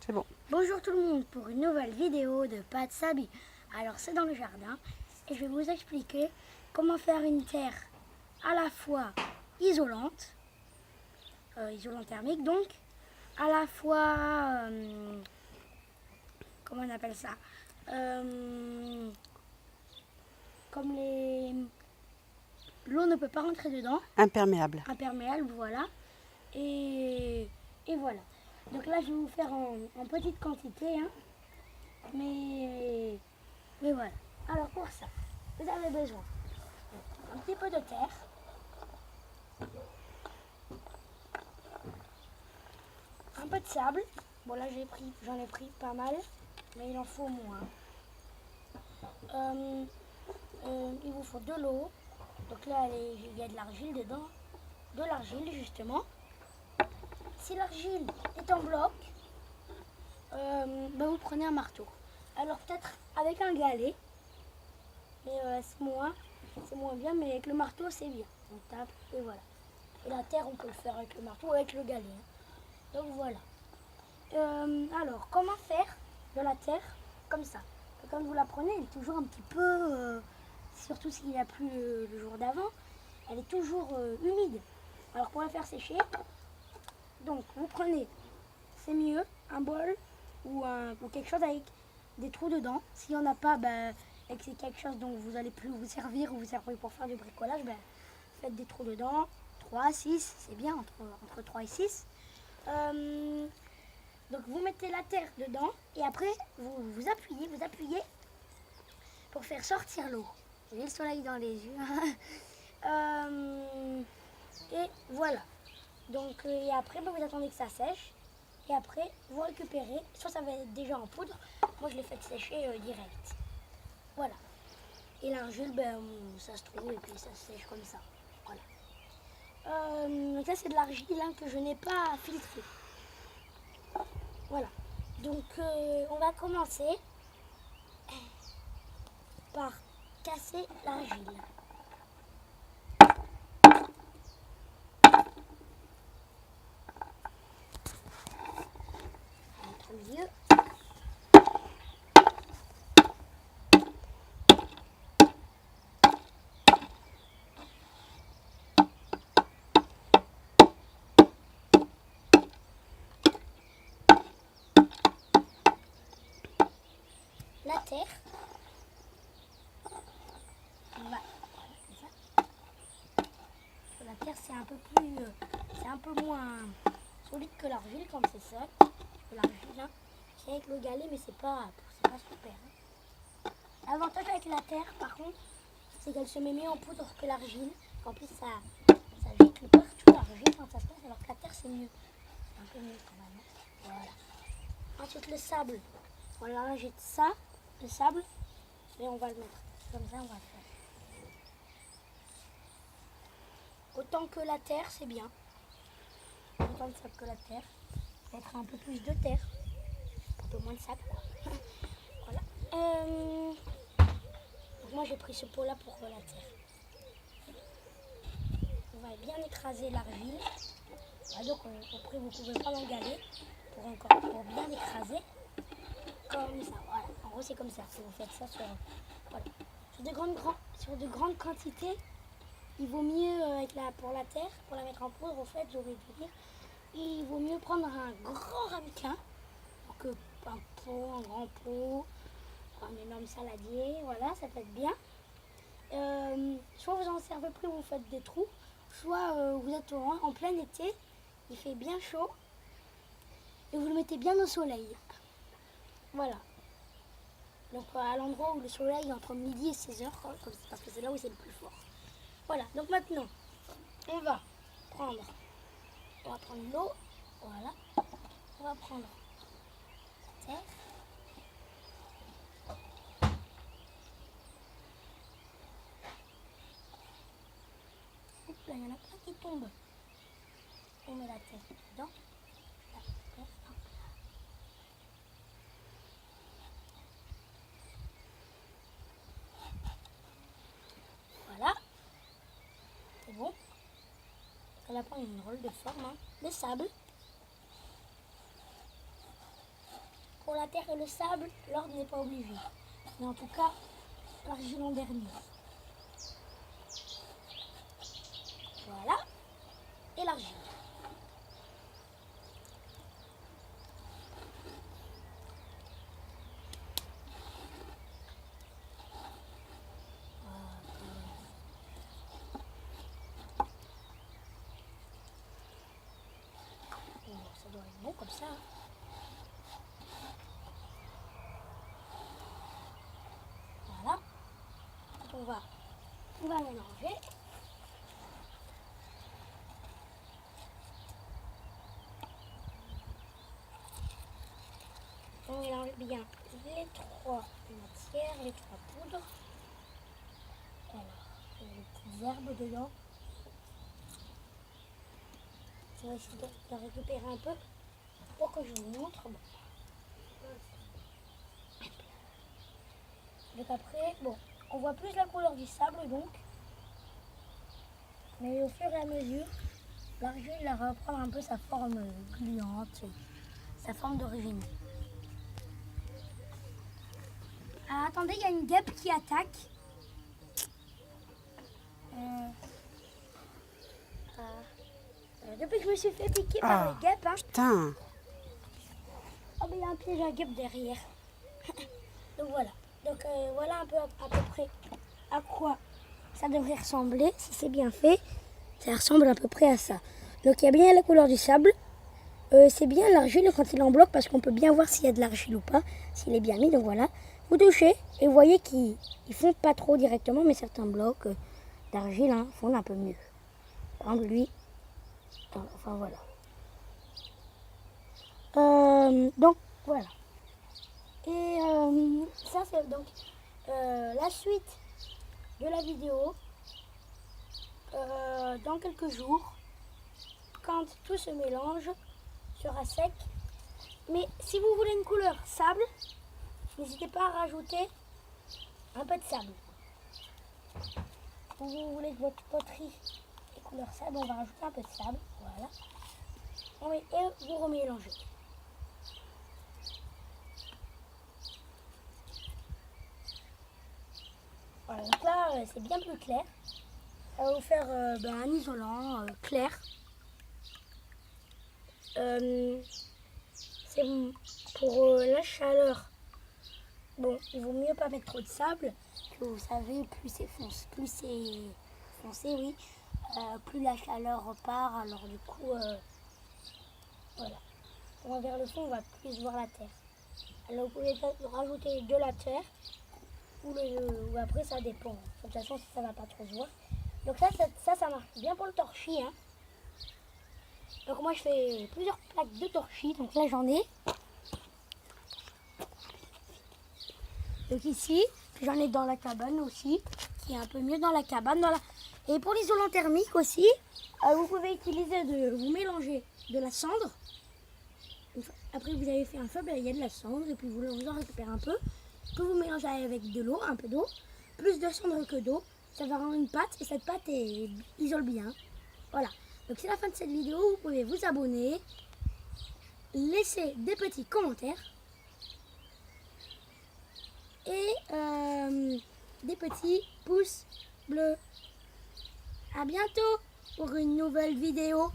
C'est bon. Bonjour tout le monde pour une nouvelle vidéo de Pat Sabi. Alors c'est dans le jardin et je vais vous expliquer comment faire une terre à la fois isolante, isolante thermique donc, à la fois, comment on appelle ça, comme l'eau ne peut pas rentrer dedans. Imperméable. Imperméable, voilà. Et voilà. Donc là, je vais vous faire en petite quantité, hein. Mais voilà. Alors pour ça, vous avez besoin d'un petit peu de terre, un peu de sable. Bon là j'en ai pris pas mal, mais il en faut moins. Il vous faut de l'eau. Donc là il y a de l'argile dedans, de l'argile justement. Si l'argile est en bloc, vous prenez un marteau. Alors peut-être avec un galet, mais c'est moins bien, mais avec le marteau c'est bien. On tape et voilà. Et la terre on peut le faire avec le marteau ou avec le galet. Hein. Donc voilà. Alors comment faire de la terre comme ça? Quand vous la prenez, elle est toujours un petit peu, surtout s'il a plu le jour d'avant, elle est toujours humide. Alors pour la faire sécher, donc vous prenez, c'est mieux, un bol ou quelque chose avec des trous dedans. S'il n'y en a pas, et que c'est quelque chose dont vous allez plus vous servir ou vous servir pour faire du bricolage, faites des trous dedans. 3, 6, c'est bien, entre 3 et 6. Donc vous mettez la terre dedans et après vous appuyez pour faire sortir l'eau. J'ai le soleil dans les yeux. Et voilà. Donc et après vous attendez que ça sèche. Et après, vous récupérez, soit ça va être déjà en poudre, moi je l'ai fait sécher direct. Voilà. Et l'argile, ça se trouve et puis ça se sèche comme ça. Voilà. Donc ça c'est de l'argile que je n'ai pas filtrée. Voilà. Donc on va commencer par casser l'argile. Milieu. La terre. Voilà. La terre c'est un peu moins solide que l'argile comme c'est sec. L'argile, hein, c'est avec le galet, mais c'est pas super. Hein. L'avantage avec la terre, par contre, c'est qu'elle se met mieux en poudre que l'argile. En plus, ça gicle partout l'argile quand ça se passe, alors que la terre, c'est mieux. C'est un peu mieux quand même. Voilà. Ensuite, le sable. Voilà, là, j'ai ça, le sable, mais on va le mettre. Comme ça, on va le faire. Autant que la terre, c'est bien. Autant de sable que la terre. Peut-être un peu plus de terre. Un peu moins de sable. Voilà. Donc moi j'ai pris ce pot là pour la terre. On va bien écraser l'argile. Voilà, donc après vous pouvez prendre un galet pour bien écraser. Comme ça. Voilà. En gros c'est comme ça. Si vous faites ça voilà. Sur de grandes quantités, il vaut mieux pour la terre, pour la mettre en poudre, au fait, j'aurais dû dire. Il vaut mieux prendre un grand ramequin, un grand pot, un énorme saladier, voilà, ça peut être bien. Soit vous en servez plus, vous faites des trous, soit vous êtes en plein été, il fait bien chaud, et vous le mettez bien au soleil. Voilà. Donc à l'endroit où le soleil est entre midi et 16h, parce que c'est là où c'est le plus fort. Voilà, donc maintenant, on va prendre l'eau, voilà, on va prendre la terre. Oups, là, il y en a plein qui tombent. On met la terre dedans. La terre, hop là. Voilà, c'est bon. Elle va prendre une drôle de forme, hein. Le sable. la terre et le sable, l'ordre n'est pas obligé. Mais en tout cas, l'argile en dernier. Voilà. Et l'argile. Ça doit être bon comme ça. Voilà. On va mélanger. On mélange bien les trois matières, les trois poudres. Alors, il y a des petites herbes dedans. Je vais essayer de récupérer un peu pour que je vous montre. Bon. Donc après, bon, on voit plus la couleur du sable donc. Mais au fur et à mesure, l'argile va reprendre un peu sa forme gluante, sa forme d'origine. Ah, attendez, il y a une guêpe qui attaque. Depuis que je me suis fait piquer par les guêpes, hein. Putain. Oh, mais il y a un piège à guêpe derrière. Donc voilà. Donc voilà un peu à peu près à quoi ça devrait ressembler. Si c'est bien fait, ça ressemble à peu près à ça. Donc il y a bien la couleur du sable. C'est bien l'argile quand il est en bloc parce qu'on peut bien voir s'il y a de l'argile ou pas, s'il est bien mis. Donc voilà. Vous touchez et vous voyez qu'ils fondent pas trop directement, mais certains blocs d'argile fondent un peu mieux. Par exemple lui. Enfin voilà. Donc voilà. Et ça c'est donc la suite de la vidéo dans quelques jours quand tout se mélange sera sec. Mais si vous voulez une couleur sable, n'hésitez pas à rajouter un peu de sable. Si vous voulez que votre poterie ait couleur sable, on va rajouter un peu de sable. Voilà. Et vous remélangez. Voilà, donc là c'est bien plus clair. Ça va vous faire un isolant clair. C'est bon. Pour la chaleur, bon, il vaut mieux pas mettre trop de sable. Que vous savez, plus c'est foncé, oui, plus la chaleur repart. Alors du coup, voilà. On va vers le fond, on va plus voir la terre. Alors vous pouvez rajouter de la terre ou après ça dépend. De toute façon, ça va pas trop se voir. Donc ça marche bien pour le torchis. Hein. Donc moi je fais plusieurs plaques de torchis. Donc là j'en ai. Donc ici, j'en ai dans la cabane aussi, qui est un peu mieux dans la cabane. Et pour l'isolant thermique aussi, vous pouvez utiliser vous mélanger de la cendre. Après vous avez fait un feu, il y a de la cendre et puis vous en récupérez un peu. Que vous mélangez avec de l'eau, un peu d'eau, plus de cendre que d'eau. Ça va rendre une pâte et cette pâte isole bien. Voilà. Donc c'est la fin de cette vidéo. Vous pouvez vous abonner, laisser des petits commentaires et des petits pouces bleus. À bientôt pour une nouvelle vidéo.